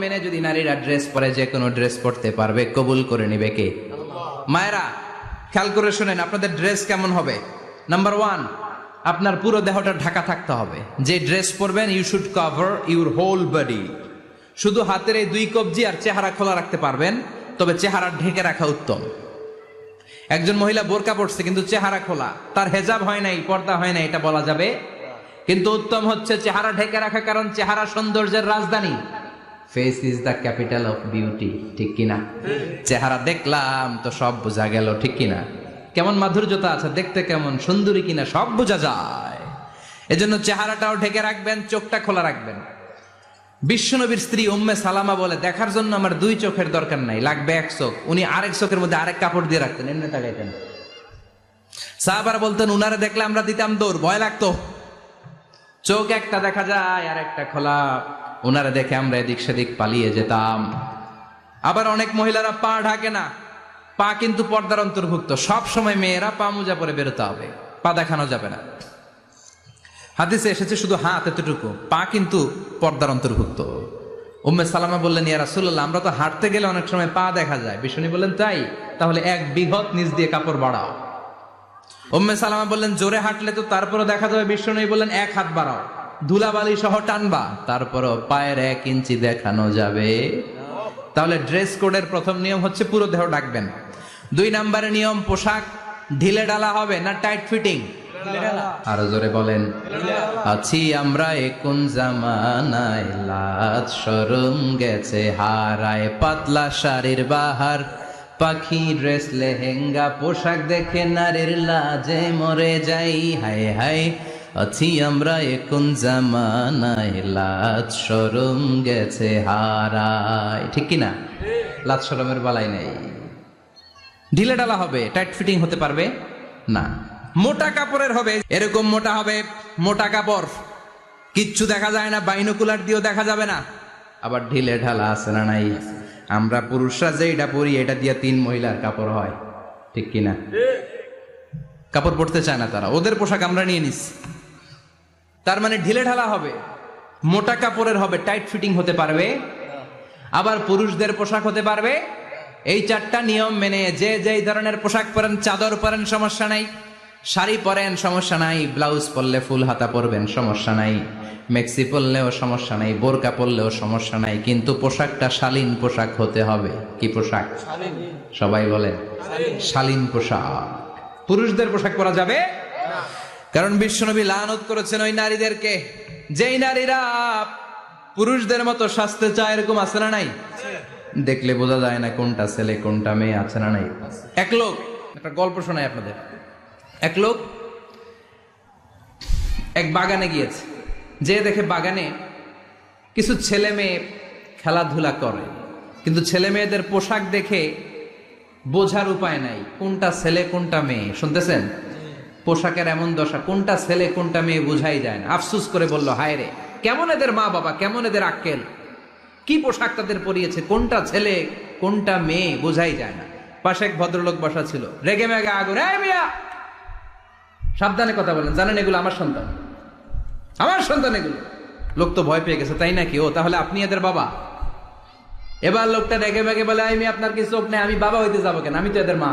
মেনে যদি নারীরা ড্রেস পরে যে কোনো ড্রেস পরতে পারবে, কবুল করে নিবে কে? মায়েরা খেয়াল করে শুনেন, আপনাদের ড্রেস কেমন হবে? নাম্বার 1, আপনার পুরো দেহটা ঢাকা থাকতে হবে। যে ড্রেস পরবেন, you should cover your whole body. শুধু হাতের এই 2 কবজি আর চেহারা খোলা রাখতে পারবেন, তবে চেহারা ঢেকে রাখা উত্তম। একজন মহিলা বোরকা পড়ছে কিন্তু চেহারা খোলা, তার হেজাব হয় নাই, পর্দা হয় নাই, এটা বলা যাবে? কিন্তু উত্তম হচ্ছে চেহারা ঢেকে রাখা, কারণ চেহারা সৌন্দর্যের রাজধানী। Face is the capital of beauty, ঠিক কিনা? চেহারা দেখলাম তো সব বোঝা গেল, ঠিক কিনা? কেমন মাধুর্যতা আছে, দেখতে কেমন সুন্দরী কিনা সব বোঝা যায়। এজন্য চেহারাটাও ঢেকে রাখবেন, চোখটা খোলা রাখবেন। বিশ্বনবীর স্ত্রী উম্মে সালামা বলে, দেখার জন্য আমার 2 চোখের দরকার নাই, লাগবে 1 চোখ। উনি আরেক চোখের মধ্যে আরেক কাপড় দিয়ে রাখতেন, এমনি তাকাইতেন। সাহাবারা বলতেন, উনারে দেখলে আমরা দিতাম দৌড়, ভয় লাগতো। চোখ একটা দেখা যায় আর একটা খোলা, উনারে দেখে আমরা এদিক সেদিক পালিয়ে যেতাম। আবার অনেক মহিলারা পা ঢাকে না, পা কিন্তু পর্দার অন্তর্ভুক্ত। সব সময় মেয়েরা পা মোজা পরে বেরোতে হবে, পা দেখানো যাবে না। হাদিসে এসেছে শুধু হাত এতটুকু, পা কিন্তু পর্দার অন্তর্ভুক্ত। উম্মে সালামা বললেন, ইয়া রাসূলুল্লাহ, আমরা তো হাঁটতে গেলে অনেক সময় পা দেখা যায়। বিষ্ণু বললেন, তাই? তাহলে 1 বিঘত নিচ দিয়ে কাপড় বাড়াও। উম্মে সালামা বললেন, জোরে হাঁটলে তো তারপরও দেখা যাবে। বিষ্ণু বললেন, 1 হাত বাড়াও, ধুলাবালি সহ টানবা, তারপরও পায়ের 1 ইঞ্চি দেখানো যাবে। তাহলে ড্রেস কোডের প্রথম নিয়ম হচ্ছে পুরো দেহ ঢাকবেন। 2 নম্বরের নিয়ম, পোশাক ঢিলে ঢালা হবে না টাইট ফিটিং? আরো জোরে বলেন। আছি আমরা কোন জামানায়, লাজ শরম গেছে হারায়, পাতলা শাড়ির বাহার, পাখি ড্রেস লেহেঙ্গা, পোশাক দেখে নারীর লাজে মরে যাই। হায় হায়, আছি আমরা কোন জামানায়, লাজ শরম গেছে হারায়, ঠিক কিনা? লাজ শরমের বালাই নেই। ঢিলে ঢালা হবে, টাইট ফিটিং হতে পারবে না। মোটা কাপড়ের হবে, এরকম মোটা হবে, মোটা কাপড়, কিচ্ছু দেখা যায় না, বাইনোকুলার দিয়েও দেখা যাবে না। আবার ঢিলে ঢালা আছে না নাই? আমরা পুরুষরা যে এটা পরি, এটা দিয়ে 3 মহিলার কাপড় হয়, ঠিক কিনা? কাপড় পরতে চায় না তারা, ওদের পোশাক আমরা নিয়ে নিচ্ছি। তার মানে ঢিলে ঢালা হবে, মোটা কাপড়ের হবে, টাইট ফিটিং হতে পারবে। আবার পুরুষদের পোশাক হতে পারবে। এই 4টা নিয়ম মেনে যে যেই ধরনের পোশাক পরেন, চাদর পরেন সমস্যা নাই, শাড়ি পরেন সমস্যা নাই, ব্লাউজ পরলে ফুল হাতা পরবেন সমস্যা নাই, মেক্সি পরলেও সমস্যা নাই, বোরকা পরলেও সমস্যা নাই, কিন্তু পোশাকটা শালীন পোশাক হতে হবে। কি পোশাক? সবাই বলেন, শালীন পোশাক। পুরুষদের পোশাক পরা যাবে? কারণ বিশ্বনবী লানত করেছেন ওই নারীদেরকে, যেই নারীরা পুরুষদের মতো সাজতে চায়। এরকম আছে না নাই? দেখলে বোঝা যায় না কোনটা ছেলে কোনটা মেয়ে, আছে না নাই? এক লোক, একটা গল্প শোনাই আপনাদের। এক লোক এক বাগানে গিয়েছে, যে দেখে বাগানে কিছু ছেলে মেয়ে খেলাধুলা করে, কিন্তু ছেলে মেয়েদের পোশাক দেখে বোঝার উপায় নাই কোনটা ছেলে কোনটা মেয়ে। শুনতেছেন? পোশাকের এমন দশা, কোনটা ছেলে কোনটা মেয়ে বোঝাই যায় না। আফসুস করে বলল, হায় রে, কেমন এদের মা বাবা, কেমন এদের আক্কেল, কি পোশাক তাদের পরিয়েছে, কোনটা ছেলে কোনটা মেয়ে বোঝাই যায় না। পাশে এক ভদ্রলোক বসা ছিল, রেগে মেগে আগুন, এই মিয়া সাবধানে কথা বলেন, জানেন এগুলো আমার সন্তান, আমার সন্তান এগুলো। লোক তো ভয় পেয়ে গেছে, তাই নাকি? ও তাহলে আপনি এদের বাবা? এবার লোকটা রেগে মেগে বলে, আমি আপনার কি চোখ নেই, আমি বাবা হইতে যাবো কেন, আমি তো এদের মা।